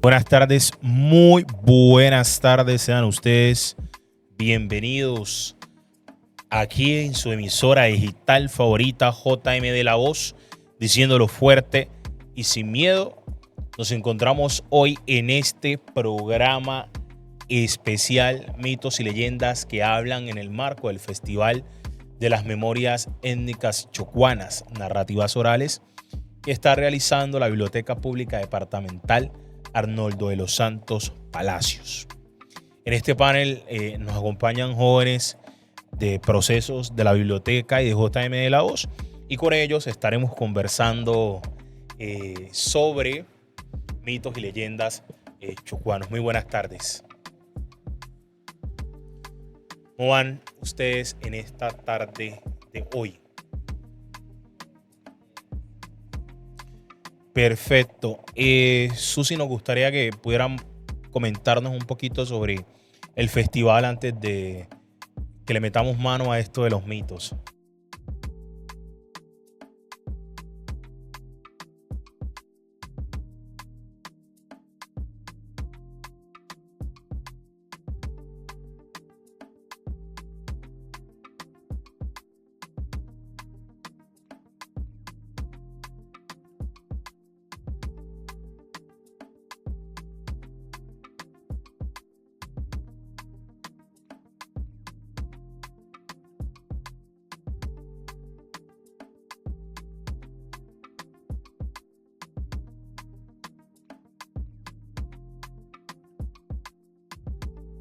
Buenas tardes, muy buenas tardes, sean ustedes bienvenidos aquí en su emisora digital favorita JM de la Voz, diciéndolo fuerte y sin miedo. Nos encontramos hoy en este programa especial Mitos y Leyendas que hablan en el marco del Festival de las Memorias Étnicas Chocuanas, Narrativas Orales, que está realizando la Biblioteca Pública Departamental Arnoldo de los Santos Palacios. En este panel nos acompañan jóvenes de procesos de la biblioteca y de JM de la Voz, y con ellos estaremos conversando sobre mitos y leyendas chocuanos. Muy buenas tardes. ¿Cómo van ustedes en esta tarde de hoy? Perfecto. Susi, nos gustaría que pudieran comentarnos un poquito sobre el festival antes de que le metamos mano a esto de los mitos.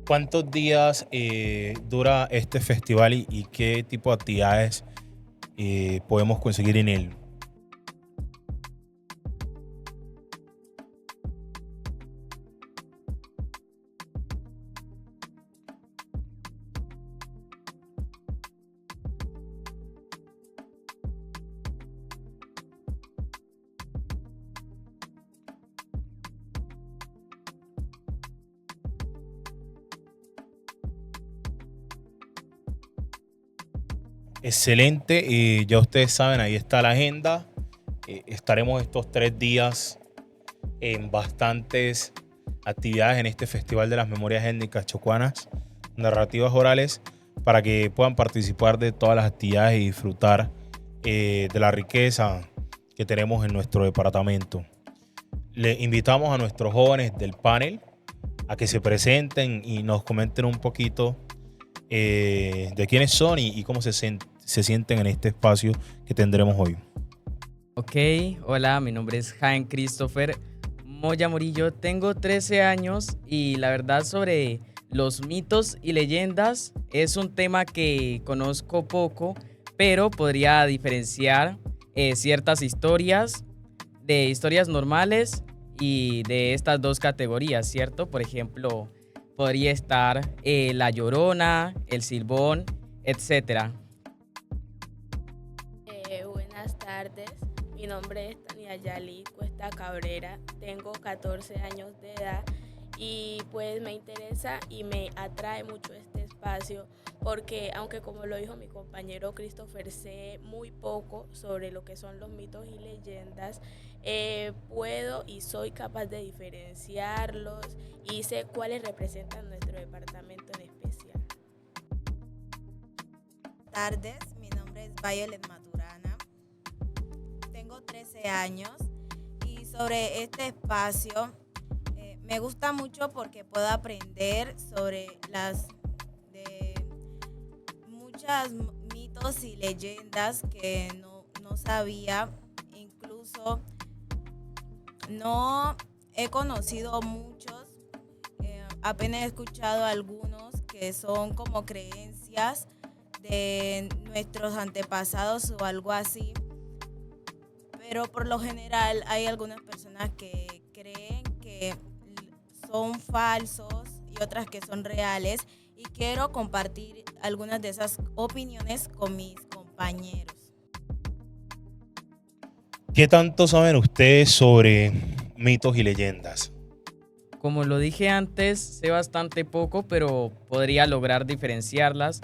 ¿Cuántos días dura este festival y qué tipo de actividades podemos conseguir en él? Excelente, ya ustedes saben, ahí está la agenda. Estaremos estos 3 días en bastantes actividades en este Festival de las Memorias Étnicas Chocuanas, Narrativas Orales, para que puedan participar de todas las actividades y disfrutar de la riqueza que tenemos en nuestro departamento. Le invitamos a nuestros jóvenes del panel a que se presenten y nos comenten un poquito de quiénes son y cómo se sienten en este espacio que tendremos hoy. Ok, hola, mi nombre es Jaime Christopher Moya Murillo, tengo 13 años y la verdad sobre los mitos y leyendas es un tema que conozco poco, pero podría diferenciar ciertas historias de historias normales y de estas dos categorías, ¿cierto? Por ejemplo, podría estar La Llorona, El Silbón, etcétera. Buenas tardes, mi nombre es Tania Yali Cuesta Cabrera, tengo 14 años de edad y pues me interesa y me atrae mucho este espacio porque aunque como lo dijo mi compañero Christopher sé muy poco sobre lo que son los mitos y leyendas, puedo y soy capaz de diferenciarlos y sé cuáles representan nuestro departamento en especial. Tardes, mi nombre es Violet Maturana, tengo 13 años y sobre este espacio me gusta mucho porque puedo aprender sobre de muchas mitos y leyendas que no sabía, incluso no he conocido muchos, apenas he escuchado algunos que son como creencias de nuestros antepasados o algo así, pero por lo general hay algunas personas que creen que son falsos y otras que son reales y quiero compartir algunas de esas opiniones con mis compañeros. ¿Qué tanto saben ustedes sobre mitos y leyendas? Como lo dije antes, sé bastante poco, pero podría lograr diferenciarlas.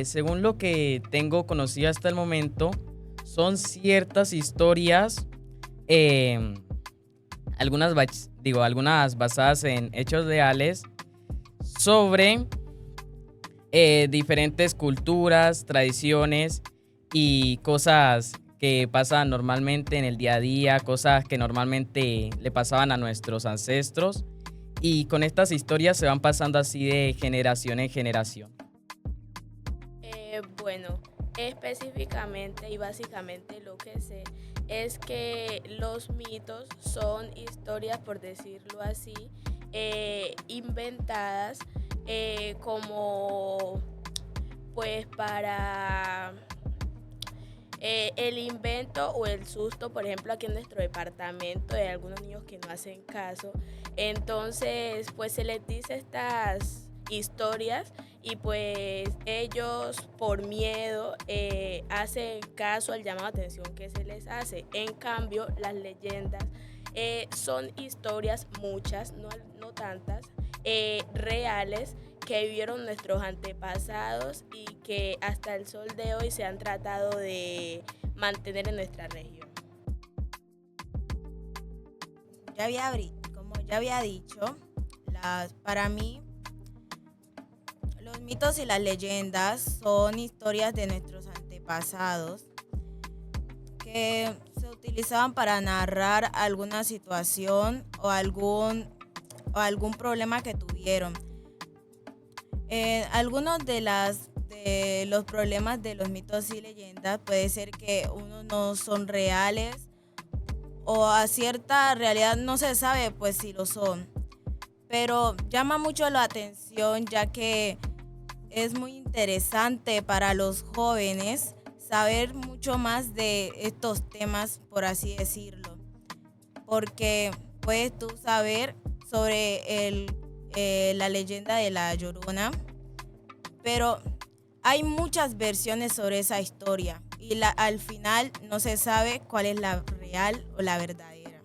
Según lo que tengo conocido hasta el momento, son ciertas historias algunas basadas en hechos reales sobre diferentes culturas, tradiciones y cosas que pasan normalmente en el día a día, cosas que normalmente le pasaban a nuestros ancestros. Y con estas historias se van pasando así de generación en generación. Bueno, específicamente y básicamente lo que sé es que los mitos son historias, por decirlo así, inventadas como pues para el invento o el susto, por ejemplo, aquí en nuestro departamento de algunos niños que no hacen caso. Entonces, pues se les dice estas historias y pues ellos por miedo hacen caso al llamado de atención que se les hace. En cambio, las leyendas son historias, muchas, no tantas, reales, que vivieron nuestros antepasados y que hasta el sol de hoy se han tratado de mantener en nuestra región. Como ya había dicho, para mí los mitos y las leyendas son historias de nuestros antepasados que se utilizaban para narrar alguna situación o algún problema que tuvieron. Algunos de los problemas de los mitos y leyendas puede ser que unos no son reales o a cierta realidad no se sabe pues si lo son. Pero llama mucho la atención ya que es muy interesante para los jóvenes saber mucho más de estos temas, por así decirlo. Porque puedes tú saber sobre la leyenda de La Llorona, pero hay muchas versiones sobre esa historia y al final no se sabe cuál es la real o la verdadera.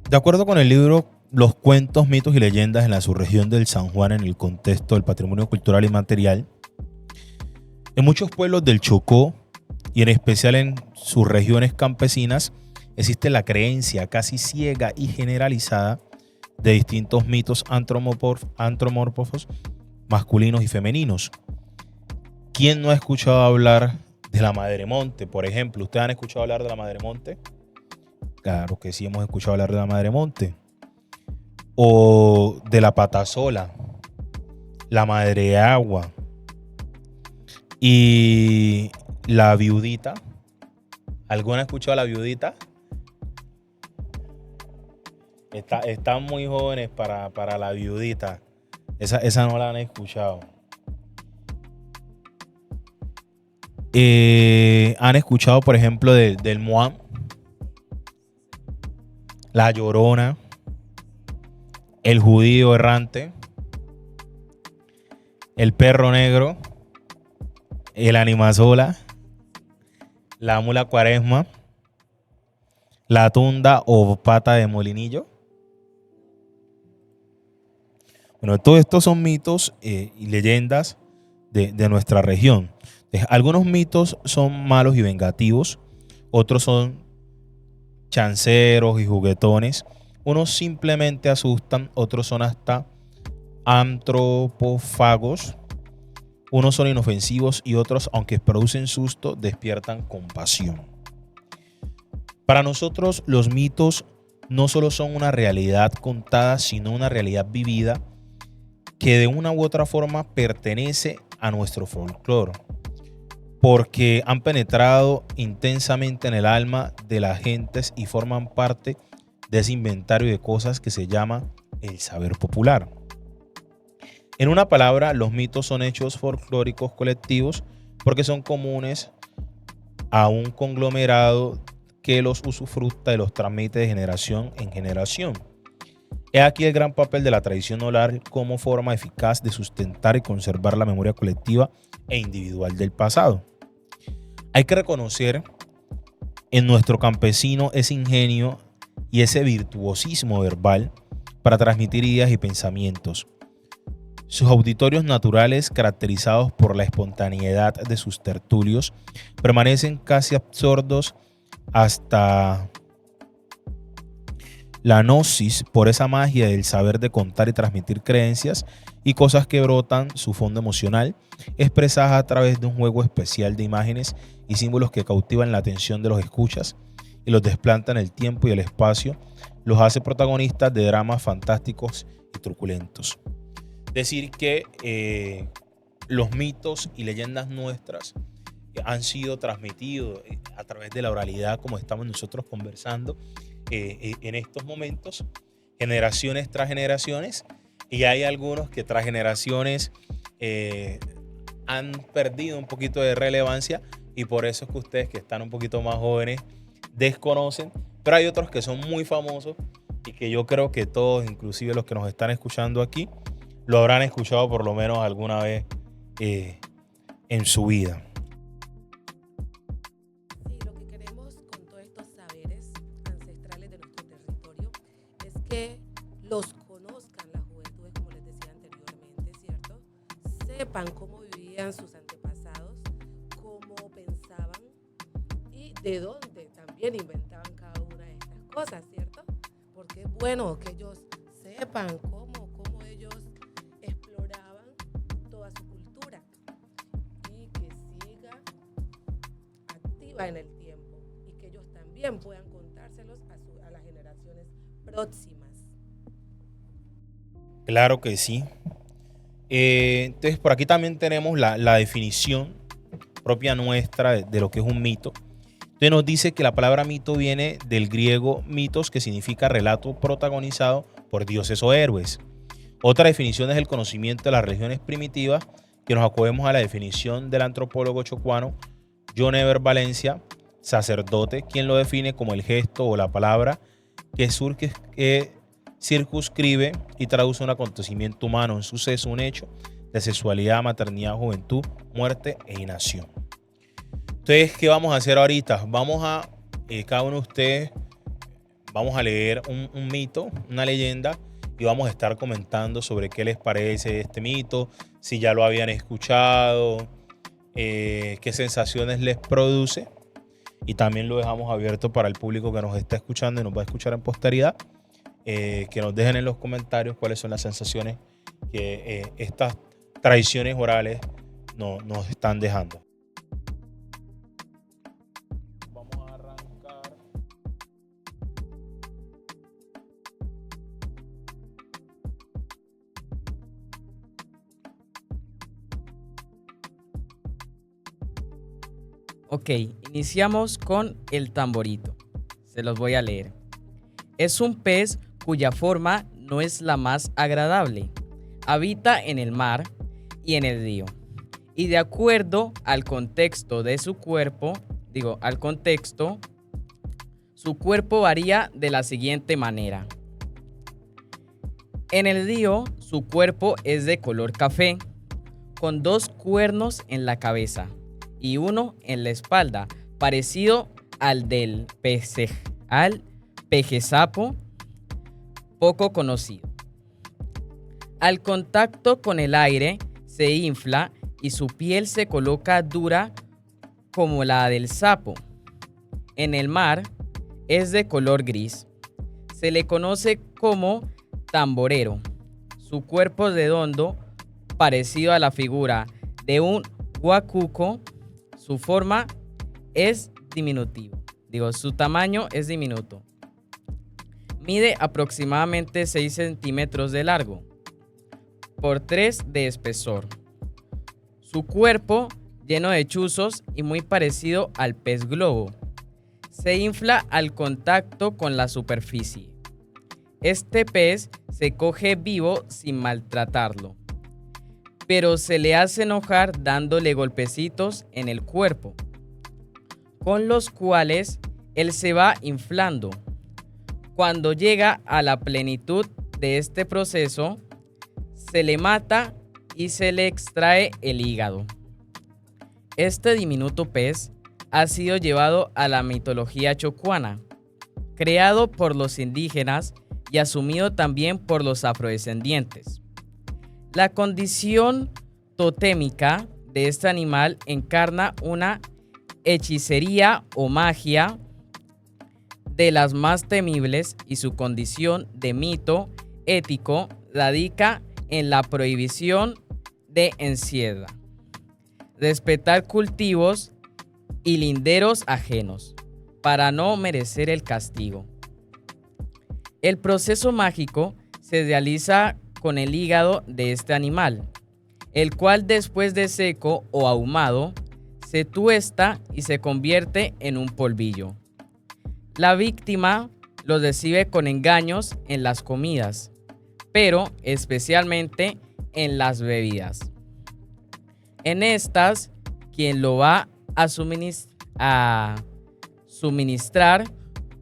De acuerdo con el libro Los cuentos, mitos y leyendas en la subregión del San Juan en el contexto del patrimonio cultural y material, en muchos pueblos del Chocó y en especial en sus regiones campesinas existe la creencia casi ciega y generalizada de distintos mitos antropomórficos masculinos y femeninos. ¿Quién no ha escuchado hablar de la Madre Monte, por ejemplo? ¿Ustedes han escuchado hablar de la Madre Monte? Claro que sí, hemos escuchado hablar de la Madre Monte. O de la Patasola, la Madre Agua y la Viudita. ¿Alguno ha escuchado a la Viudita? Están muy jóvenes para la Viudita. Esa no la han escuchado. Han escuchado, por ejemplo, del Muam, la Llorona, el Judío Errante, el Perro Negro, el Animasola, la Mula Cuaresma, la Tunda o Pata de Molinillo. Bueno, todos estos son mitos y leyendas de nuestra región. Algunos mitos son malos y vengativos, otros son chanceros y juguetones, unos simplemente asustan, otros son hasta antropófagos, unos son inofensivos y otros, aunque producen susto, despiertan compasión. Para nosotros los mitos no solo son una realidad contada, sino una realidad vivida que de una u otra forma pertenece a nuestro folclore, porque han penetrado intensamente en el alma de las gentes y forman parte de ese inventario de cosas que se llama el saber popular. En una palabra, los mitos son hechos folclóricos colectivos porque son comunes a un conglomerado que los usufructa y los transmite de generación en generación. He aquí el gran papel de la tradición oral como forma eficaz de sustentar y conservar la memoria colectiva e individual del pasado. Hay que reconocer en nuestro campesino ese ingenio y ese virtuosismo verbal para transmitir ideas y pensamientos. Sus auditorios naturales, caracterizados por la espontaneidad de sus tertulios, permanecen casi absurdos hasta La gnosis, por esa magia del saber de contar y transmitir creencias y cosas que brotan su fondo emocional, expresadas a través de un juego especial de imágenes y símbolos que cautivan la atención de los escuchas y los desplantan en el tiempo y el espacio, los hace protagonistas de dramas fantásticos y truculentos. Decir que los mitos y leyendas nuestras han sido transmitidos a través de la oralidad, como estamos nosotros conversando en estos momentos, generaciones tras generaciones, y hay algunos que tras generaciones han perdido un poquito de relevancia, y por eso es que ustedes que están un poquito más jóvenes desconocen, pero hay otros que son muy famosos y que yo creo que todos, inclusive los que nos están escuchando aquí, lo habrán escuchado por lo menos alguna vez en su vida. Sí, lo que queremos con todos estos saberes ancestrales de nuestro territorio es que los conozcan las juventudes, como les decía anteriormente, ¿cierto? Sepan cómo vivían sus antepasados, cómo pensaban y de dónde también inventaban cada una de estas cosas, ¿cierto? Porque es bueno que ellos sepan cómo ellos exploraban toda su cultura y que siga activa en el tiempo y que ellos también puedan contárselos a las generaciones próximas. Claro que sí. Entonces, por aquí también tenemos la definición propia nuestra de lo que es un mito. Entonces nos dice que la palabra mito viene del griego mitos, que significa relato protagonizado por dioses o héroes. Otra definición es el conocimiento de las religiones primitivas, que nos acogemos a la definición del antropólogo chocuano John Eber Valencia, sacerdote, quien lo define como el gesto o la palabra que circunscribe y traduce un acontecimiento humano, un suceso, un hecho de sexualidad, maternidad, juventud, muerte e inacción. Entonces, ¿qué vamos a hacer ahorita? Vamos a, cada uno de ustedes, vamos a leer un mito, una leyenda, y vamos a estar comentando sobre qué les parece este mito, si ya lo habían escuchado, qué sensaciones les produce, y también lo dejamos abierto para el público que nos está escuchando y nos va a escuchar en posteridad, que nos dejen en los comentarios cuáles son las sensaciones que estas tradiciones orales nos están dejando. Vamos a arrancar. Ok, iniciamos con el tamborito. Se los voy a leer. Es un pez cuya forma no es la más agradable. Habita en el mar y en el río. Y de acuerdo al contexto de su cuerpo, su cuerpo varía de la siguiente manera. En el río, su cuerpo es de color café, con 2 cuernos en la cabeza y 1 en la espalda, parecido al del pejezapo, poco conocido. Al contacto con el aire se infla y su piel se coloca dura como la del sapo. En el mar es de color gris. Se le conoce como tamborero. Su cuerpo es redondo, parecido a la figura de un guacuco. Su forma es diminutiva. Su tamaño es diminuto. Mide aproximadamente 6 centímetros de largo por 3 de espesor. Su cuerpo lleno de chuzos y muy parecido al pez globo. Se infla al contacto con la superficie. Este pez se coge vivo sin maltratarlo, pero se le hace enojar dándole golpecitos en el cuerpo, con los cuales él se va inflando. Cuando llega a la plenitud de este proceso, se le mata y se le extrae el hígado. Este diminuto pez ha sido llevado a la mitología chocuana, creado por los indígenas y asumido también por los afrodescendientes. La condición totémica de este animal encarna una hechicería o magia de las más temibles y su condición de mito ético radica en la prohibición de encierra, respetar cultivos y linderos ajenos para no merecer el castigo. El proceso mágico se realiza con el hígado de este animal, el cual después de seco o ahumado se tuesta y se convierte en un polvillo. La víctima lo recibe con engaños en las comidas, pero especialmente en las bebidas. En estas, quien lo va a suministrar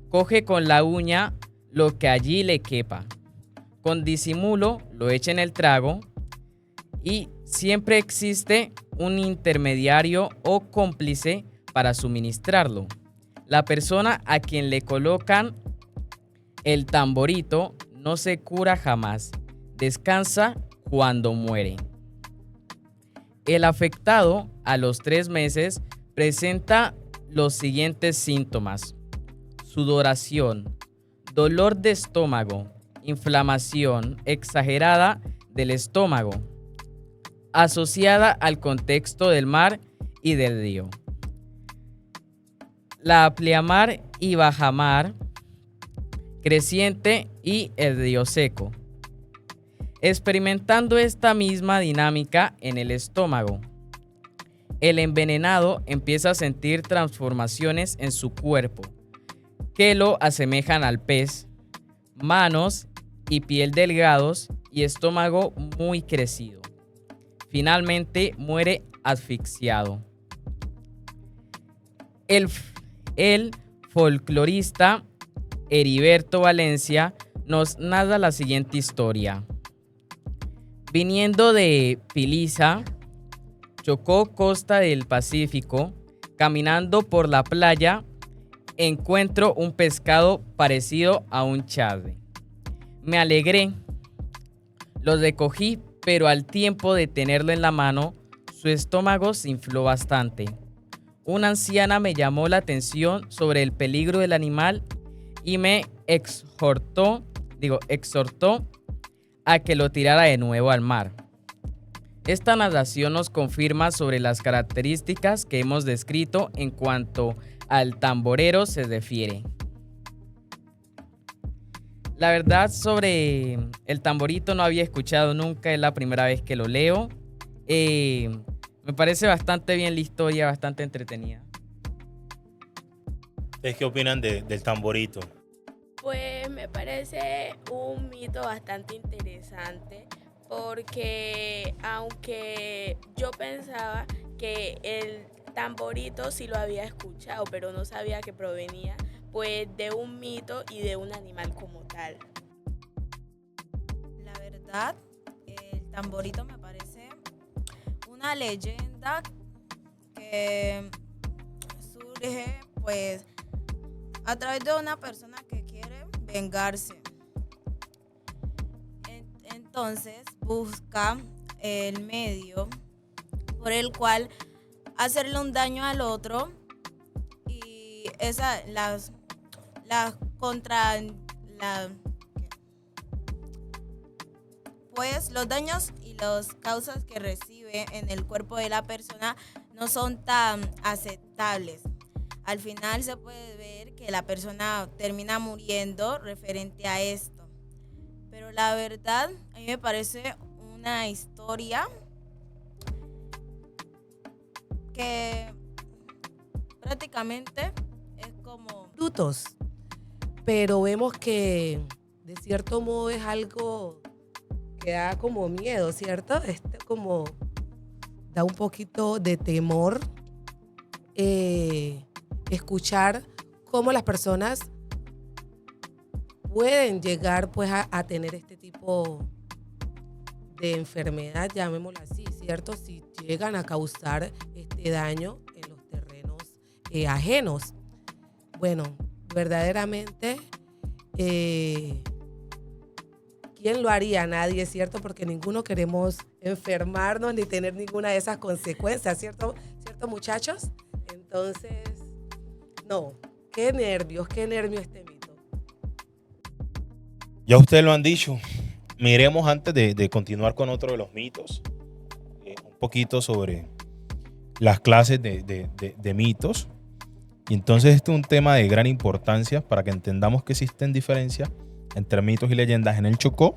coge con la uña lo que allí le quepa. Con disimulo lo echa en el trago y siempre existe un intermediario o cómplice para suministrarlo. La persona a quien le colocan el tamborito no se cura jamás, descansa cuando muere. El afectado a los 3 meses presenta los siguientes síntomas: sudoración, dolor de estómago, inflamación exagerada del estómago, asociada al contexto del mar y del río. La pleamar y bajamar creciente y el río seco. Experimentando esta misma dinámica en el estómago, el envenenado empieza a sentir transformaciones en su cuerpo que lo asemejan al pez, manos y piel delgados y estómago muy crecido. Finalmente muere asfixiado. El folclorista Heriberto Valencia nos narra la siguiente historia. Viniendo de Piliza, Chocó, costa del Pacífico, caminando por la playa, encuentro un pescado parecido a un charre. Me alegré, lo recogí, pero al tiempo de tenerlo en la mano, su estómago se infló bastante. Una anciana me llamó la atención sobre el peligro del animal y me exhortó a que lo tirara de nuevo al mar. Esta narración nos confirma sobre las características que hemos descrito en cuanto al tamborero se refiere. La verdad, sobre el tamborito no había escuchado nunca, es la primera vez que lo leo. Me parece bastante bien la historia, bastante entretenida. ¿Ustedes qué opinan del tamborito? Pues me parece un mito bastante interesante porque aunque yo pensaba que el tamborito sí lo había escuchado, pero no sabía que provenía pues de un mito y de un animal como tal. La verdad, el tamborito me parece una leyenda que surge pues a través de una persona que quiere vengarse. Entonces busca el medio por el cual hacerle un daño al otro y pues los daños y las causas que recibe en el cuerpo de la persona no son tan aceptables. Al final se puede ver que la persona termina muriendo referente a esto. Pero la verdad, a mí me parece una historia que prácticamente es como Frutos, pero vemos que de cierto modo es algo que da como miedo, ¿cierto? Como da un poquito de temor escuchar cómo las personas pueden llegar pues a tener este tipo de enfermedad, llamémoslo así, ¿cierto? Si llegan a causar este daño en los terrenos ajenos. Bueno, verdaderamente, ¿quién lo haría? Nadie, ¿cierto? Porque ninguno queremos enfermarnos ni tener ninguna de esas consecuencias, ¿cierto? ¿Cierto, muchachos? Entonces, no, qué nervios este mito. Ya ustedes lo han dicho. Miremos antes de continuar con otro de los mitos, un poquito sobre las clases de mitos. Y entonces este es un tema de gran importancia para que entendamos que existen diferencias entre mitos y leyendas en el Chocó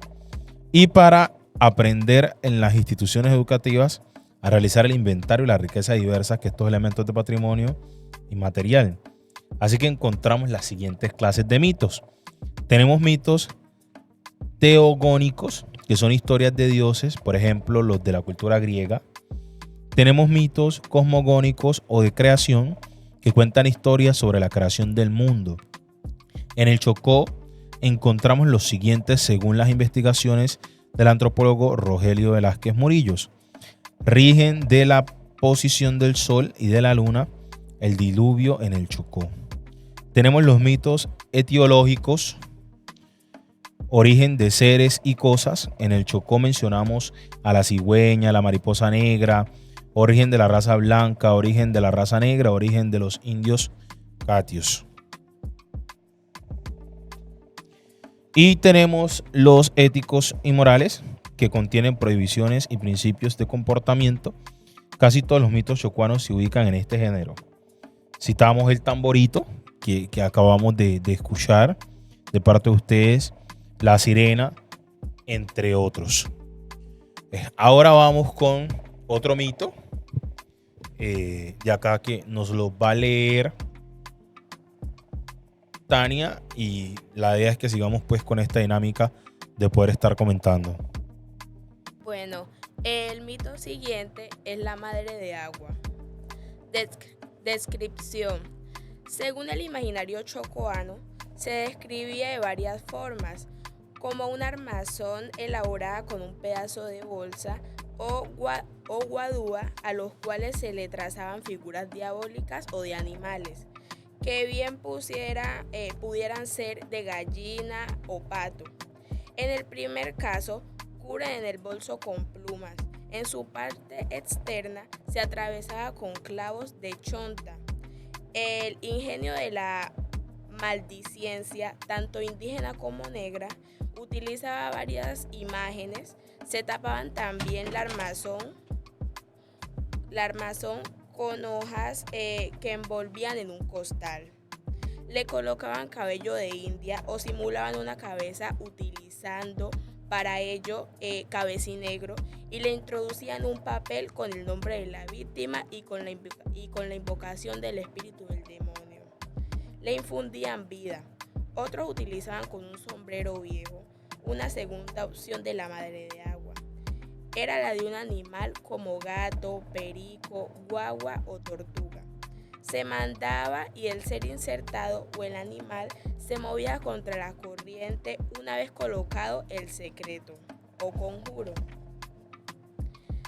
y para aprender en las instituciones educativas a realizar el inventario y la riqueza diversa que estos elementos de patrimonio inmaterial. Así que encontramos las siguientes clases de mitos. Tenemos mitos teogónicos, que son historias de dioses, por ejemplo, los de la cultura griega. Tenemos mitos cosmogónicos o de creación, que cuentan historias sobre la creación del mundo. En el Chocó encontramos los siguientes según las investigaciones del antropólogo Rogelio Velázquez Murillos. Rigen de la posición del sol y de la luna el diluvio en el Chocó. Tenemos los mitos etiológicos, origen de seres y cosas. En el Chocó mencionamos a la cigüeña, la mariposa negra, origen de la raza blanca, origen de la raza negra, origen de los indios catios. Y tenemos los éticos y morales, que contienen prohibiciones y principios de comportamiento. Casi todos los mitos chocuanos se ubican en este género. Citamos el tamborito, que acabamos de escuchar de parte de ustedes, la sirena, entre otros. Ahora vamos con otro mito, de acá que nos lo va a leer Tania, y la idea es que sigamos pues con esta dinámica de poder estar comentando. Bueno, el mito siguiente es la madre de agua. Descripción. Según el imaginario chocoano, se describía de varias formas, como un armazón elaborada con un pedazo de bolsa o guadúa, a los cuales se le trazaban figuras diabólicas o de animales, que bien pudieran ser de gallina o pato. En el primer caso, cubren en el bolso con plumas. En su parte externa se atravesaba con clavos de chonta. El ingenio de la maldiciencia, tanto indígena como negra, utilizaba varias imágenes. Se tapaban también la armazón con hojas que envolvían en un costal. Le colocaban cabello de india o simulaban una cabeza utilizando para ello cabecinegro, y le introducían un papel con el nombre de la víctima y con la invocación del espíritu del demonio. Le infundían vida. Otros utilizaban con un sombrero viejo. Una segunda opción de la madre de agua era la de un animal como gato, perico, guagua o tortuga. Se mandaba y el ser insertado o el animal se movía contra la corriente una vez colocado el secreto o conjuro.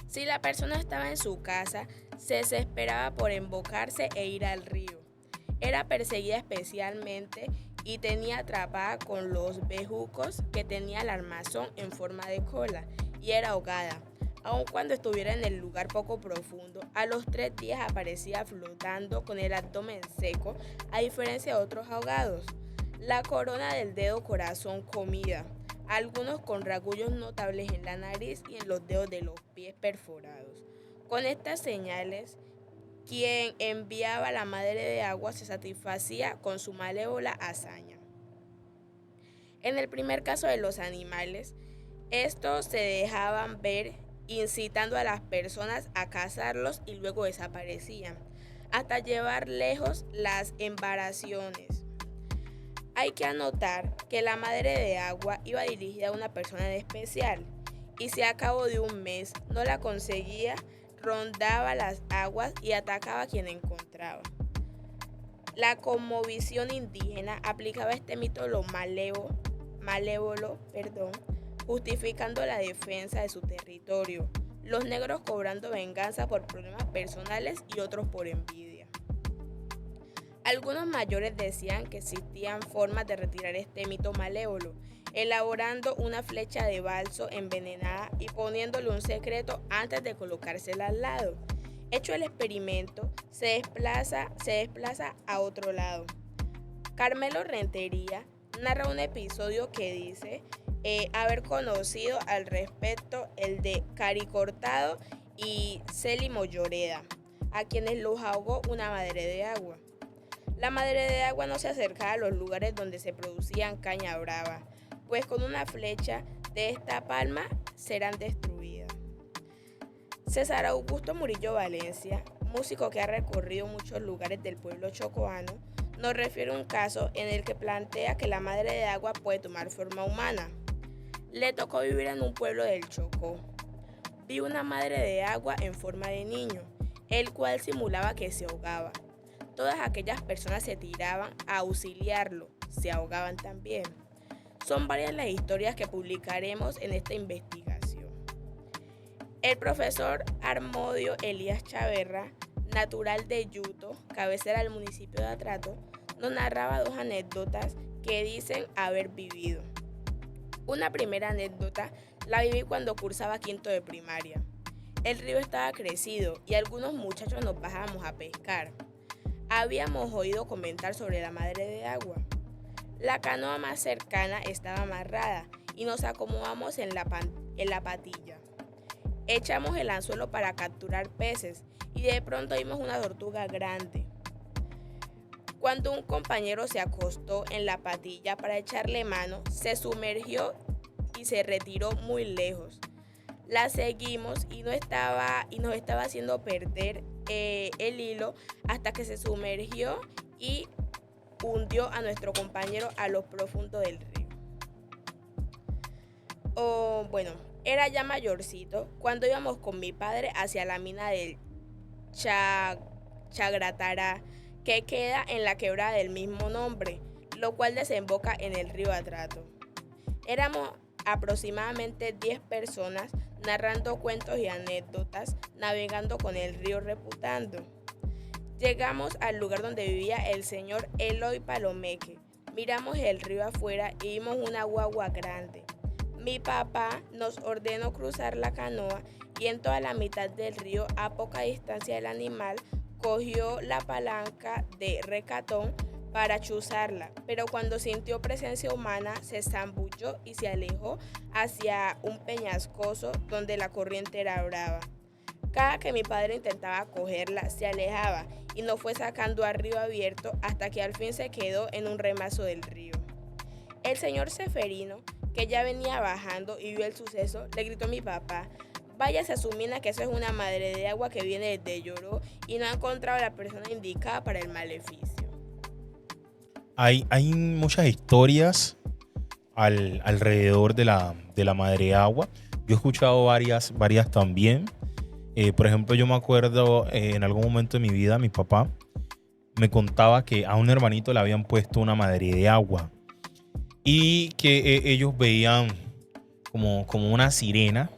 Si la persona estaba en su casa, se desesperaba por embocarse e ir al río. Era perseguida especialmente y tenía atrapada con los bejucos que tenía el armazón en forma de cola, y era ahogada. Aun cuando estuviera en el lugar poco profundo, a los 3 días aparecía flotando con el abdomen seco, a diferencia de otros ahogados. La corona del dedo corazón comida, algunos con rasguños notables en la nariz y en los dedos de los pies perforados. Con estas señales, quien enviaba a la madre de agua se satisfacía con su malévola hazaña. En el primer caso de los animales, estos se dejaban ver incitando a las personas a cazarlos y luego desaparecían, hasta llevar lejos las embaraciones. Hay que anotar que la madre de agua iba dirigida a una persona en especial, y si a cabo de un mes no la conseguía, rondaba las aguas y atacaba a quien encontraba. La cosmovisión indígena aplicaba este mito lo malévolo, justificando la defensa de su territorio, los negros cobrando venganza por problemas personales y otros por envidia. Algunos mayores decían que existían formas de retirar este mito malévolo, elaborando una flecha de balso envenenada y poniéndole un secreto antes de colocársela al lado. Hecho el experimento, se desplaza a otro lado. Carmelo Rentería narra un episodio que dice haber conocido al respecto el de Cari Cortado y Celi Molloreda, a quienes los ahogó una madre de agua. La madre de agua no se acercaba a los lugares donde se producían caña brava, pues con una flecha de esta palma serán destruidas. César Augusto Murillo Valencia, músico que ha recorrido muchos lugares del pueblo chocoano, nos refiere un caso en el que plantea que la madre de agua puede tomar forma humana. Le tocó vivir en un pueblo del Chocó. Vi una madre de agua en forma de niño, el cual simulaba que se ahogaba. Todas aquellas personas se tiraban a auxiliarlo, se ahogaban también. Son varias las historias que publicaremos en esta investigación. El profesor Armodio Elías Chaverra, natural de Yuto, cabecera del municipio de Atrato, nos narraba dos anécdotas que dicen haber vivido. Una primera anécdota la viví cuando cursaba quinto de primaria. El río estaba crecido y algunos muchachos nos bajábamos a pescar. Habíamos oído comentar sobre la madre de agua. La canoa más cercana estaba amarrada y nos acomodamos en la patilla. Echamos el anzuelo para capturar peces y de pronto vimos una tortuga grande. Cuando un compañero se acostó en la patilla para echarle mano, se sumergió y se retiró muy lejos. La seguimos y nos estaba haciendo perder el hilo hasta que se sumergió y hundió a nuestro compañero a lo profundo del río. Era ya mayorcito cuando íbamos con mi padre hacia la mina del Chagratará, que queda en la quebrada del mismo nombre, lo cual desemboca en el río Atrato. Éramos aproximadamente 10 personas narrando cuentos y anécdotas, navegando con el río Reputando. Llegamos al lugar donde vivía el señor Eloy Palomeque. Miramos el río afuera y vimos una guagua grande. Mi papá nos ordenó cruzar la canoa y en toda la mitad del río, a poca distancia del animal, cogió la palanca de recatón para chuzarla, pero cuando sintió presencia humana se zambulló y se alejó hacia un peñascoso donde la corriente era brava. Cada que mi padre intentaba cogerla, se alejaba y nos fue sacando a río abierto hasta que al fin se quedó en un remazo del río. El señor Seferino, que ya venía bajando y vio el suceso, le gritó a mi papá: váyase a su mina, que eso es una madre de agua que viene desde Lloró y no ha encontrado a la persona indicada para el maleficio. Hay muchas historias alrededor de la madre agua. Yo he escuchado varias también. Por ejemplo, yo me acuerdo en algún momento de mi vida, mi papá me contaba que a un hermanito le habían puesto una madre de agua y que ellos veían como una sirena,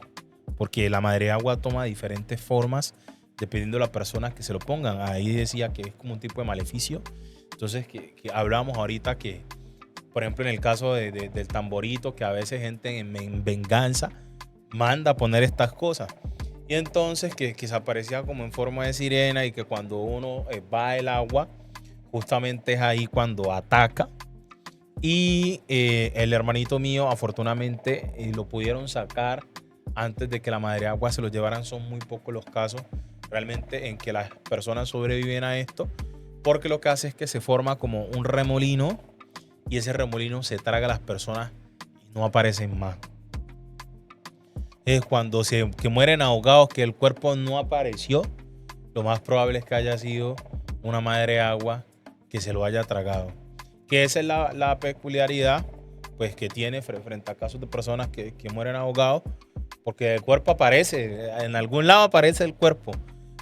porque la madre de agua toma diferentes formas dependiendo de las personas que se lo pongan. Ahí decía que es como un tipo de maleficio. Entonces, que hablábamos ahorita que, por ejemplo, en el caso del tamborito, que a veces gente en venganza manda a poner estas cosas. Y entonces que se aparecía como en forma de sirena y que cuando uno va al agua, justamente es ahí cuando ataca. Y el hermanito mío, afortunadamente, lo pudieron sacar antes de que la madre agua se lo llevaran. Son muy pocos los casos realmente en que las personas sobreviven a esto, porque lo que hace es que se forma como un remolino y ese remolino se traga a las personas y no aparecen más. Es cuando que mueren ahogados, que el cuerpo no apareció, lo más probable es que haya sido una madre agua que se lo haya tragado. Que esa es la peculiaridad pues, que tiene frente a casos de personas que mueren ahogados, porque el cuerpo aparece, en algún lado aparece el cuerpo,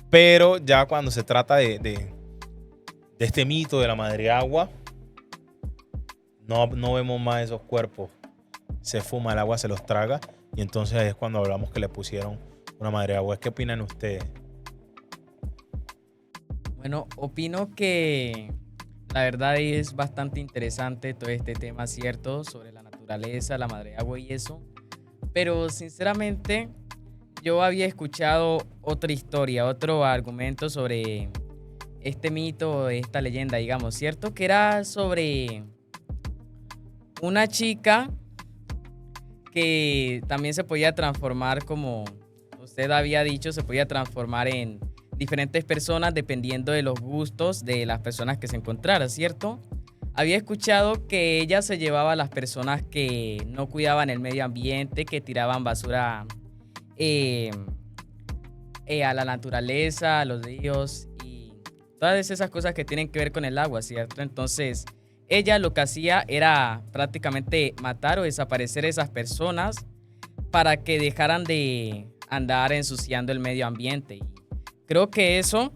pero ya cuando se trata de este mito de la madre agua, no vemos más esos cuerpos. Se fuma, el agua se los traga y entonces ahí es cuando hablamos que le pusieron una madre agua. ¿Qué opinan ustedes? Bueno, opino que la verdad es bastante interesante todo este tema, ¿cierto? Sobre la naturaleza, la madre agua y eso. Pero sinceramente yo había escuchado otra historia, otro argumento sobre este mito, esta leyenda, digamos, ¿cierto? Que era sobre una chica que también se podía transformar, como usted había dicho, se podía transformar en diferentes personas dependiendo de los gustos de las personas que se encontrara, ¿cierto? Había escuchado que ella se llevaba a las personas que no cuidaban el medio ambiente, que tiraban basura eh, a la naturaleza, a los ríos y todas esas cosas que tienen que ver con el agua, ¿cierto? Entonces, ella lo que hacía era prácticamente matar o desaparecer a esas personas para que dejaran de andar ensuciando el medio ambiente. Y creo que eso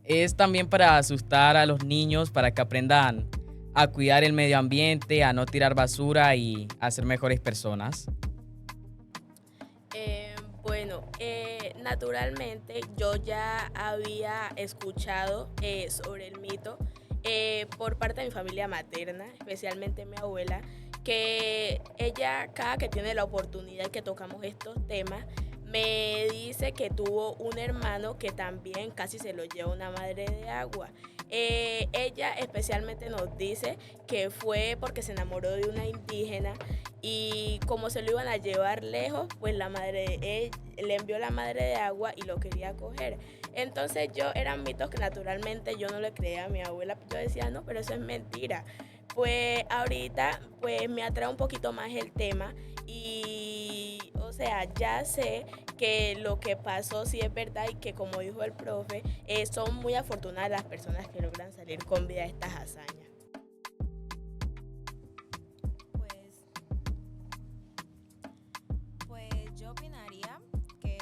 es también para asustar a los niños, para que aprendan a cuidar el medio ambiente, a no tirar basura y a ser mejores personas. Naturalmente yo ya había escuchado sobre el mito por parte de mi familia materna, especialmente mi abuela, que ella cada que tiene la oportunidad que tocamos estos temas, me dice que tuvo un hermano que también casi se lo lleva una madre de agua. Ella especialmente nos dice que fue porque se enamoró de una indígena y como se lo iban a llevar lejos, pues le envió la madre de agua y lo quería coger. Entonces eran mitos que naturalmente yo no le creía a mi abuela. Yo decía, no, pero eso es mentira. Pues ahorita pues me atrae un poquito más el tema y, o sea, ya sé que lo que pasó sí es verdad y que, como dijo el profe, son muy afortunadas las personas que logran salir con vida de estas hazañas. Pues yo opinaría que,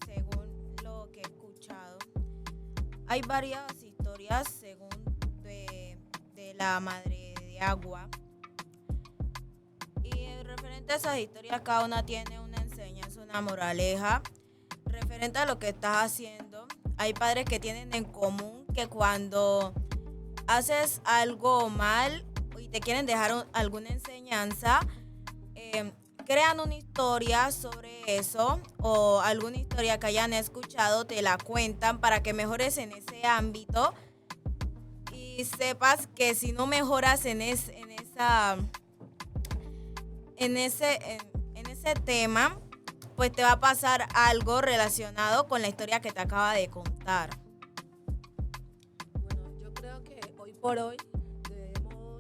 según lo que he escuchado, hay varias historias según de la madre de agua. Y referente a esas historias, cada una tiene una enseñanza, una moraleja. Referente a lo que estás haciendo, hay padres que tienen en común que cuando haces algo mal y te quieren dejar alguna enseñanza, crean una historia sobre eso o alguna historia que hayan escuchado, te la cuentan para que mejores en ese ámbito y sepas que si no mejoras en ese tema, pues te va a pasar algo relacionado con la historia que te acaba de contar. Bueno, yo creo que hoy por hoy debemos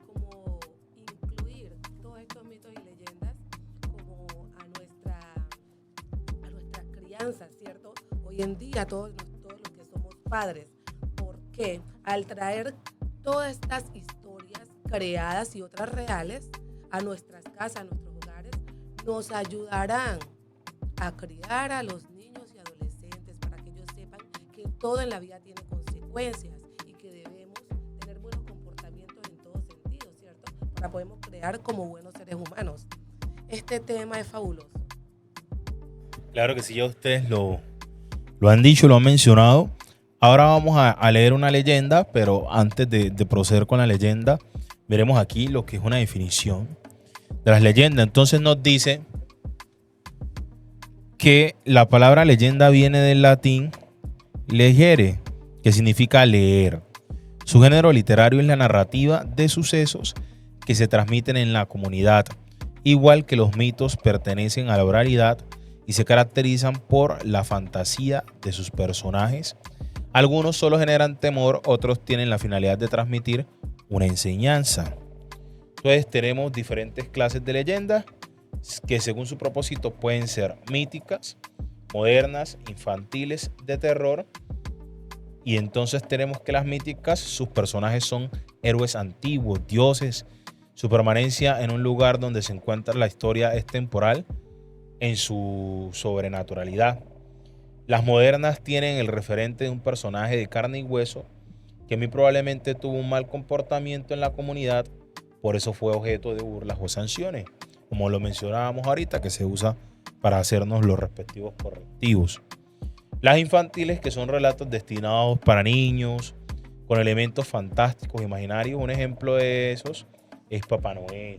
como incluir todos estos mitos y leyendas como a nuestra crianza, ¿cierto? Hoy en día todos los que somos padres, porque al traer todas estas historias creadas y otras reales a nuestras casas, a nuestros hogares, nos ayudarán a criar a los niños y adolescentes para que ellos sepan que todo en la vida tiene consecuencias y que debemos tener buenos comportamientos en todo sentido, ¿cierto? Para poder crear como buenos seres humanos. Este tema es fabuloso. Claro que sí, ya ustedes lo han dicho, lo han mencionado. Ahora vamos a leer una leyenda, pero antes de proceder con la leyenda, veremos aquí lo que es una definición de las leyendas. Entonces nos dice que la palabra leyenda viene del latín legere, que significa leer. Su género literario es la narrativa de sucesos que se transmiten en la comunidad, igual que los mitos pertenecen a la oralidad y se caracterizan por la fantasía de sus personajes. Algunos solo generan temor, otros tienen la finalidad de transmitir una enseñanza. Entonces tenemos diferentes clases de leyendas que según su propósito pueden ser míticas, modernas, infantiles, de terror. Y entonces tenemos que las míticas, sus personajes son héroes antiguos, dioses. Su permanencia en un lugar donde se encuentra la historia es temporal en su sobrenaturalidad. Las modernas tienen el referente de un personaje de carne y hueso que muy probablemente tuvo un mal comportamiento en la comunidad, por eso fue objeto de burlas o sanciones, como lo mencionábamos ahorita, que se usa para hacernos los respectivos correctivos. Las infantiles, que son relatos destinados para niños, con elementos fantásticos, imaginarios. Un ejemplo de esos es Papá Noel.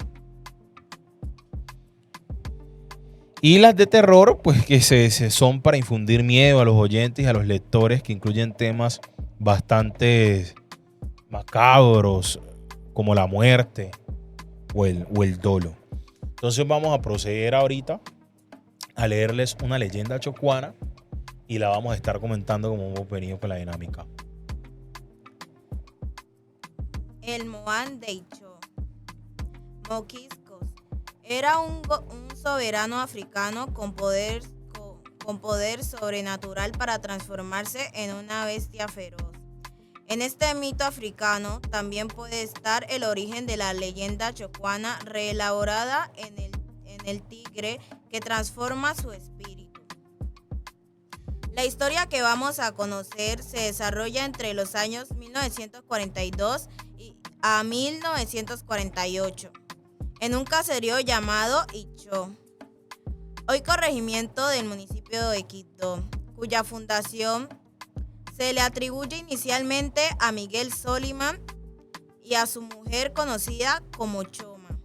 Y las de terror, pues que son para infundir miedo a los oyentes y a los lectores, que incluyen temas bastante macabros, como la muerte o el dolo. Entonces vamos a proceder ahorita a leerles una leyenda chocuana y la vamos a estar comentando como hemos venido con la dinámica. El Moán de Icho. Moquiscos era un soberano africano con poder sobrenatural para transformarse en una bestia feroz. En este mito africano también puede estar el origen de la leyenda chocuana reelaborada en el tigre que transforma su espíritu. La historia que vamos a conocer se desarrolla entre los años 1942 a 1948 en un caserío llamado Icho, hoy corregimiento del municipio de Quito, cuya fundación se le atribuye inicialmente a Miguel Soliman y a su mujer conocida como Choma.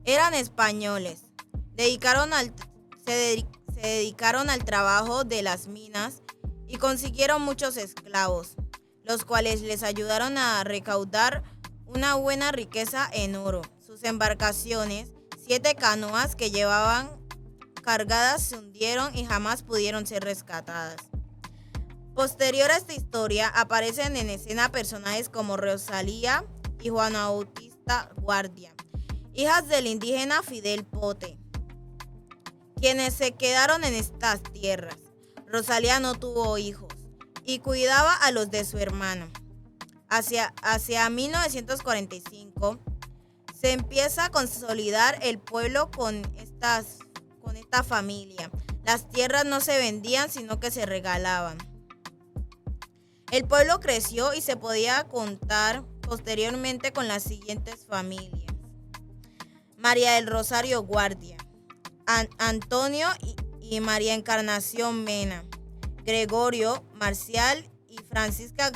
Eran españoles, se dedicaron al trabajo de las minas y consiguieron muchos esclavos, los cuales les ayudaron a recaudar una buena riqueza en oro. Sus embarcaciones, 7 canoas que llevaban cargadas, se hundieron y jamás pudieron ser rescatadas. Posterior a esta historia, aparecen en escena personajes como Rosalía y Juana Bautista Guardia, hijas del indígena Fidel Pote, quienes se quedaron en estas tierras. Rosalía no tuvo hijos y cuidaba a los de su hermano. Hacia 1945 se empieza a consolidar el pueblo con esta familia. Las tierras no se vendían, sino que se regalaban. El pueblo creció y se podía contar posteriormente con las siguientes familias: María del Rosario Guardia, Antonio y María Encarnación Mena, Gregorio, Marcial y Francisca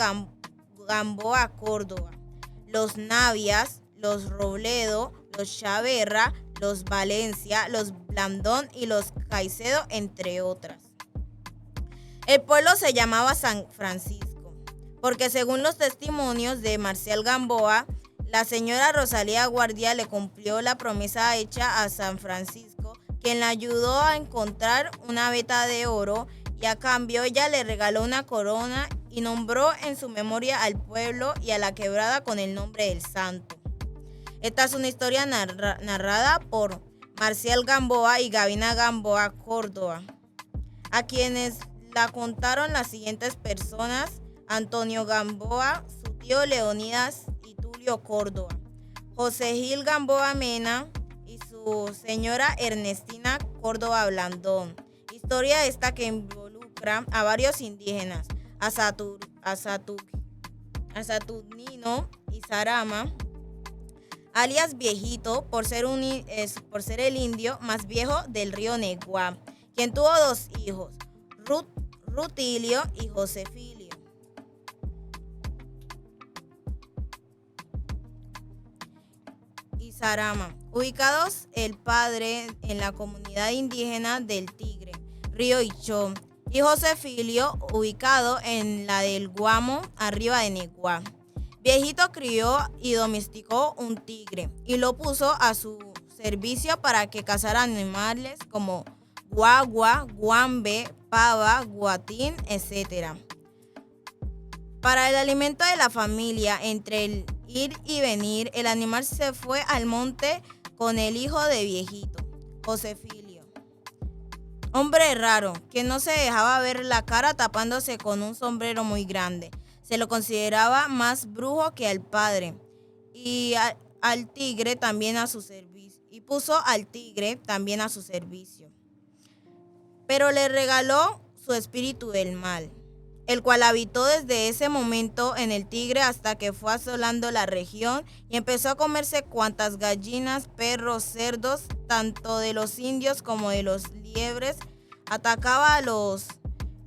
Gamboa Córdoba, los Navias, los Robledo, los Chaverra, los Valencia, los Blandón y los Caicedo, entre otras. El pueblo se llamaba San Francisco porque, según los testimonios de Marcial Gamboa, la señora Rosalía Guardia le cumplió la promesa hecha a San Francisco, quien la ayudó a encontrar una veta de oro, y a cambio ella le regaló una corona y nombró en su memoria al pueblo y a la quebrada con el nombre del santo. Esta es una historia narrada por Marcial Gamboa y Gavina Gamboa Córdoba, a quienes la contaron las siguientes personas: Antonio Gamboa, su tío Leonidas y Tulio Córdoba, José Gil Gamboa Mena y su señora Ernestina Córdoba Blandón. Historia esta que involucra a varios indígenas: a Saturnino y Sarama, alias Viejito, por ser el indio más viejo del río Negua, quien tuvo 2 hijos, Rutilio y Josefilio. Y Sarama, ubicados el padre en la comunidad indígena del Tigre, río Icho, y Josefilio, ubicado en la del Guamo, arriba de Negua. Viejito crió y domesticó un tigre y lo puso a su servicio para que cazara animales como guagua, guambe, pava, guatín, etc. Para el alimento de la familia, entre el ir y venir, el animal se fue al monte con el hijo de Viejito, Josefilio. Hombre raro, que no se dejaba ver la cara tapándose con un sombrero muy grande. Se lo consideraba más brujo que al padre y al tigre también a su servicio. Y puso al tigre también a su servicio. Pero le regaló su espíritu del mal, el cual habitó desde ese momento en el tigre hasta que fue asolando la región y empezó a comerse cuantas gallinas, perros, cerdos, tanto de los indios como de los liebres. Atacaba a los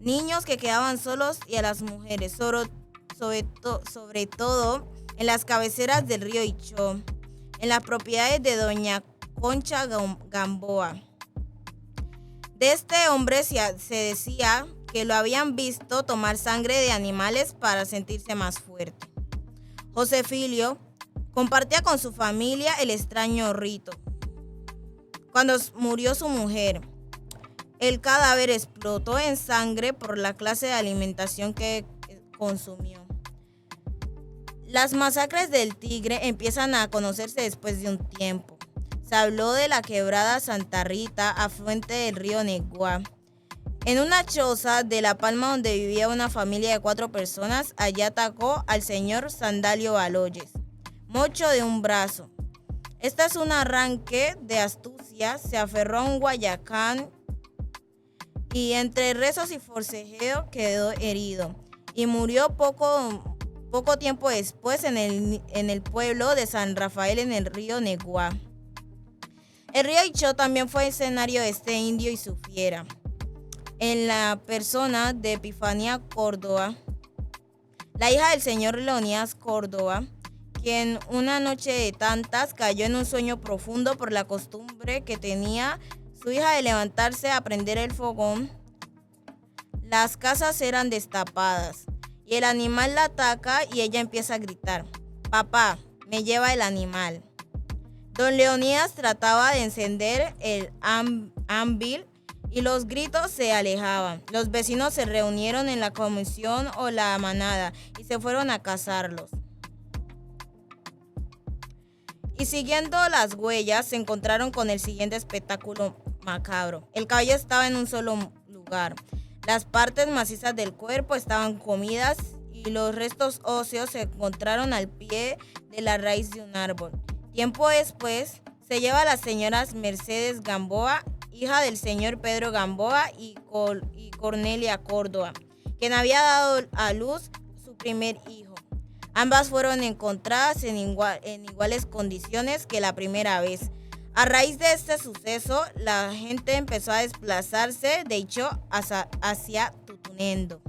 niños que quedaban solos y a las mujeres, sobre todo en las cabeceras del río Icho, en las propiedades de doña Concha Gamboa. De este hombre se decía que lo habían visto tomar sangre de animales para sentirse más fuerte. José Filio compartía con su familia el extraño rito. Cuando murió su mujer, el cadáver explotó en sangre por la clase de alimentación que consumió. Las masacres del Tigre empiezan a conocerse después de un tiempo. Se habló de la quebrada Santa Rita, afluente del río Negua. En una choza de La Palma donde vivía una familia de 4 personas, allá atacó al señor Sandalio Baloyes, mocho de un brazo. Este es un arranque de astucia, se aferró a un guayacán y entre rezos y forcejeo quedó herido y murió poco tiempo después en el pueblo de San Rafael en el río Negua. El río Ichó también fue escenario de este indio y su fiera, en la persona de Epifanía Córdoba, la hija del señor Leonidas Córdoba, quien una noche de tantas cayó en un sueño profundo por la costumbre que tenía su hija de levantarse a prender el fogón. Las casas eran destapadas y el animal la ataca y ella empieza a gritar: «Papá, me lleva el animal». Don Leonidas trataba de encender el anvil y los gritos se alejaban. Los vecinos se reunieron en la comisión o la manada y se fueron a cazarlos. Y siguiendo las huellas se encontraron con el siguiente espectáculo macabro. El caballo estaba en un solo lugar. Las partes macizas del cuerpo estaban comidas y los restos óseos se encontraron al pie de la raíz de un árbol. Tiempo después se lleva a las señoras Mercedes Gamboa, hija del señor Pedro Gamboa y Cornelia Córdoba, quien había dado a luz su primer hijo. Ambas fueron encontradas en iguales condiciones que la primera vez. A raíz de este suceso, la gente empezó a desplazarse de Ichó hacia Tutunendo.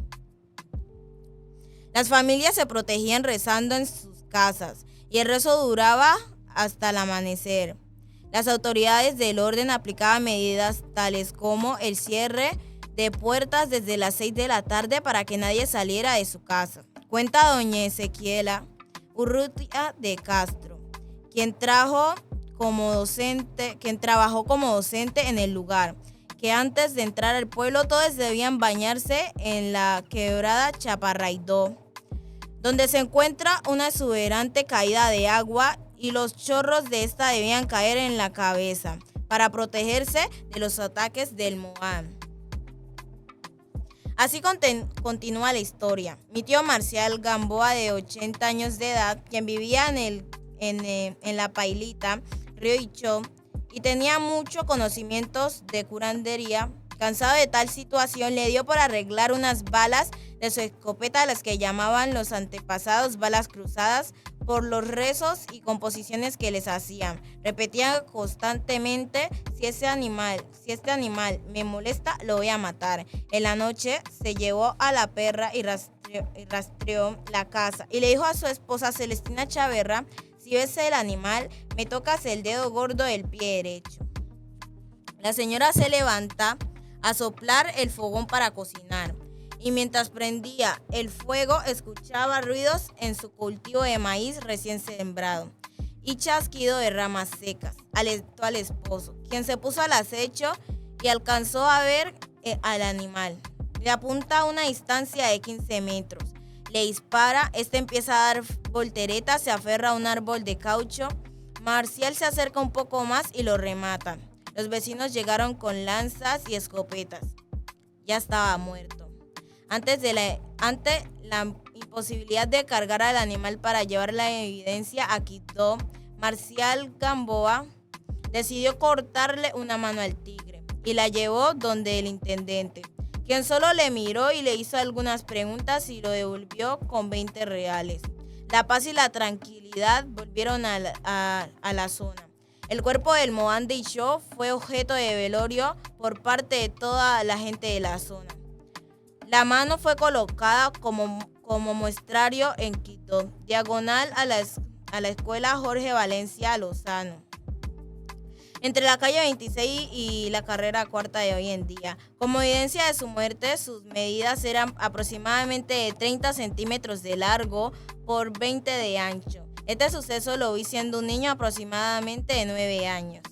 Las familias se protegían rezando en sus casas y el rezo duraba hasta el amanecer. Las autoridades del orden aplicaban medidas tales como el cierre de puertas desde las 6 de la tarde para que nadie saliera de su casa. Cuenta doña Ezequiela Urrutia de Castro, quien trabajó como docente en el lugar, que antes de entrar al pueblo todos debían bañarse en la quebrada Chaparraidó, donde se encuentra una exuberante caída de agua y los chorros de esta debían caer en la cabeza para protegerse de los ataques del Moán. Así continúa la historia. Mi tío Marcial Gamboa, de 80 años de edad, quien vivía en la Pailita, Río Ichó, y tenía muchos conocimientos de curandería, cansado de tal situación, le dio por arreglar unas balas de su escopeta, a las que llamaban los antepasados balas cruzadas, por los rezos y composiciones que les hacían. Repetían constantemente: si este animal me molesta, lo voy a matar. En la noche se llevó a la perra y rastreó la casa y le dijo a su esposa Celestina Chaverra: si ves el animal, me tocas el dedo gordo del pie derecho. La señora se levanta a soplar el fogón para cocinar, y mientras prendía el fuego escuchaba ruidos en su cultivo de maíz recién sembrado y chasquido de ramas secas. Alertó al esposo, quien se puso al acecho y alcanzó a ver al animal. Le apunta a una distancia de 15 metros. Le dispara, este empieza a dar volteretas, se aferra a un árbol de caucho. Marcial se acerca un poco más y lo remata. Los vecinos llegaron con lanzas y escopetas. Ya estaba muerto. Ante la imposibilidad de cargar al animal para llevar la evidencia a Quito, Marcial Gamboa decidió cortarle una mano al tigre y la llevó donde el intendente, quien solo le miró y le hizo algunas preguntas y lo devolvió con 20 reales. La paz y la tranquilidad volvieron a la zona. El cuerpo del Moán de Ichó fue objeto de velorio por parte de toda la gente de la zona. La mano fue colocada como muestrario en Quito, diagonal a la escuela Jorge Valencia Lozano. entre la calle 26 y la carrera cuarta de hoy en día. Como evidencia de su muerte, sus medidas eran aproximadamente de 30 centímetros de largo por 20 de ancho. Este suceso lo vi siendo un niño aproximadamente de 9 años.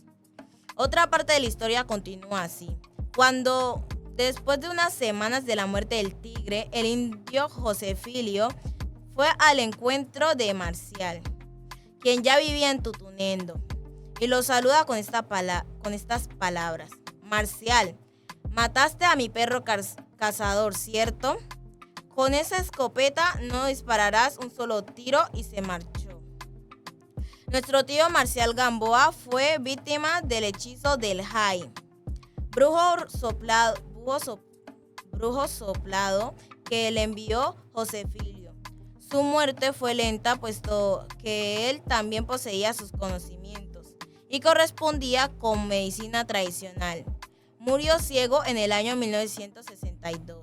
Otra parte de la historia continúa así. Cuando, después de unas semanas de la muerte del tigre, el indio Josefilio fue al encuentro de Marcial, quien ya vivía en Tutunendo, y lo saluda con estas palabras. Marcial, mataste a mi perro cazador, ¿cierto? Con esa escopeta no dispararás un solo tiro, y se marchó. Nuestro tío Marcial Gamboa fue víctima del hechizo del Jai, brujo soplado que le envió Josefilio. Su muerte fue lenta, puesto que él también poseía sus conocimientos y correspondía con medicina tradicional. Murió ciego en el año 1962.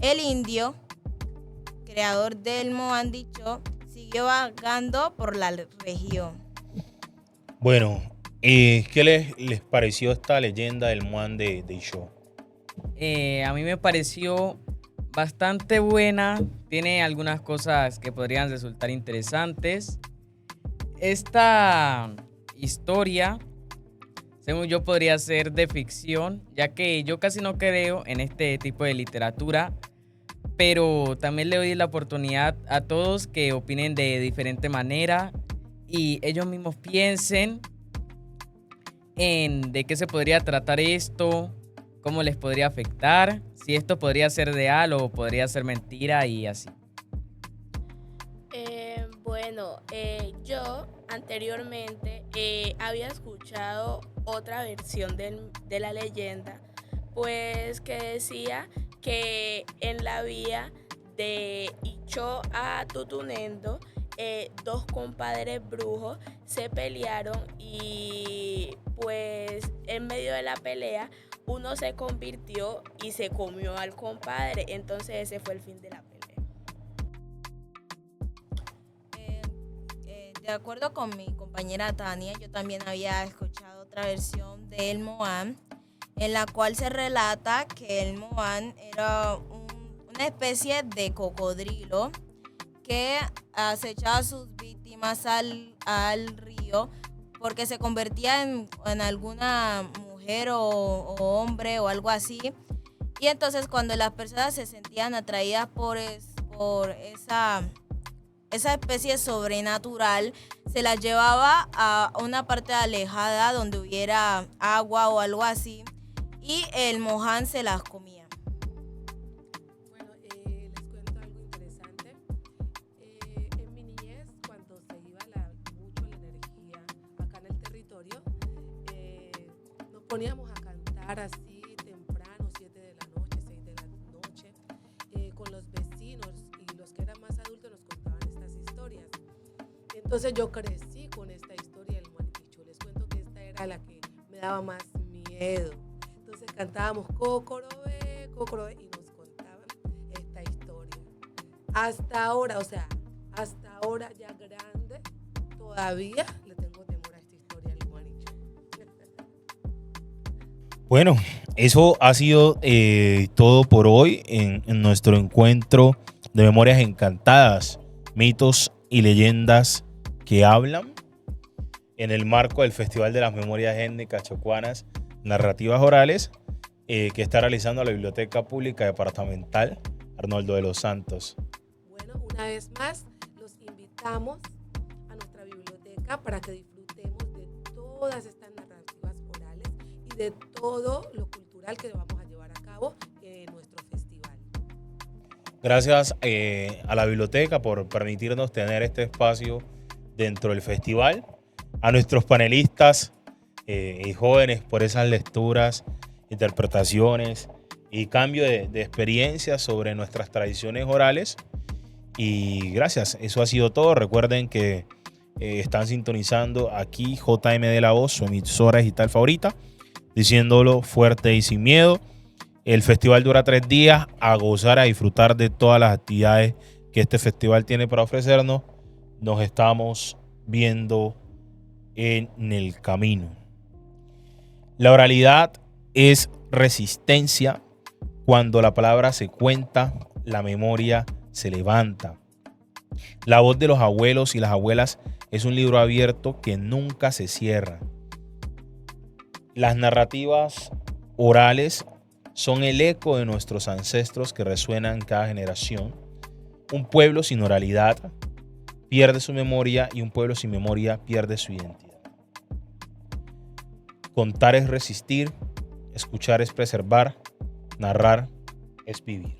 El indio, creador del Moan dicho, siguió vagando por la región. Bueno, ¿qué les pareció esta leyenda del Moan de Ixó? A mí me pareció bastante buena, tiene algunas cosas que podrían resultar interesantes. Esta historia, según yo, podría ser de ficción, ya que yo casi no creo en este tipo de literatura, pero también le doy la oportunidad a todos que opinen de diferente manera y ellos mismos piensen en de qué se podría tratar esto, cómo les podría afectar, si esto podría ser real o podría ser mentira y así. Yo anteriormente había escuchado otra versión de la leyenda, pues que decía que en la vía de Ixó a Tutunendo, dos compadres brujos se pelearon y pues en medio de la pelea uno se convirtió y se comió al compadre, entonces ese fue el fin de la pelea. De acuerdo con mi compañera Tania, yo también había escuchado otra versión del Moan, en la cual se relata que el Moan era una especie de cocodrilo que acechaba a sus víctimas al río porque se convertía en alguna mujer o hombre o algo así. Y entonces cuando las personas se sentían atraídas por esa especie sobrenatural, se las llevaba a una parte alejada donde hubiera agua o algo así, y el Mohan se las comía. Bueno, les cuento algo interesante. En mi niñez, cuando se iba mucho la energía acá en el territorio, nos poníamos a cantar así temprano, 7 de la noche, 6 de la noche, con los vecinos, y los que eran más adultos nos contaban estas historias. Entonces yo crecí con esta historia del Moanquichu. Les cuento que esta era la que me daba más miedo. Entonces cantábamos Cocorobe, Cocorobe, y nos contaban esta historia. Hasta ahora, ya grande, todavía le tengo temor a esta historia del Moanquichu. Bueno, eso ha sido todo por hoy en nuestro encuentro de Memorias Encantadas, mitos y leyendas que hablan, en el marco del Festival de las Memorias Étnicas Chocuanas Narrativas Orales, que está realizando la Biblioteca Pública Departamental Arnoldo de los Santos. Bueno, una vez más, los invitamos a nuestra biblioteca para que disfrutemos de todas estas narrativas orales y de todo lo cultural que vamos a llevar a cabo en nuestro festival. Gracias a la biblioteca por permitirnos tener este espacio dentro del festival, a nuestros panelistas y jóvenes por esas lecturas, interpretaciones y cambio de experiencias sobre nuestras tradiciones orales. Y gracias, eso ha sido todo. Recuerden que están sintonizando aquí JM de la Voz, su emisora digital favorita, diciéndolo fuerte y sin miedo. El festival dura 3 días, a gozar, a disfrutar de todas las actividades que este festival tiene para ofrecernos. Nos estamos viendo en el camino. La oralidad es resistencia. Cuando la palabra se cuenta, la memoria se levanta. La voz de los abuelos y las abuelas es un libro abierto que nunca se cierra. Las narrativas orales son el eco de nuestros ancestros que resuenan en cada generación. Un pueblo sin oralidad pierde su memoria y un pueblo sin memoria pierde su identidad. Contar es resistir, escuchar es preservar, narrar es vivir.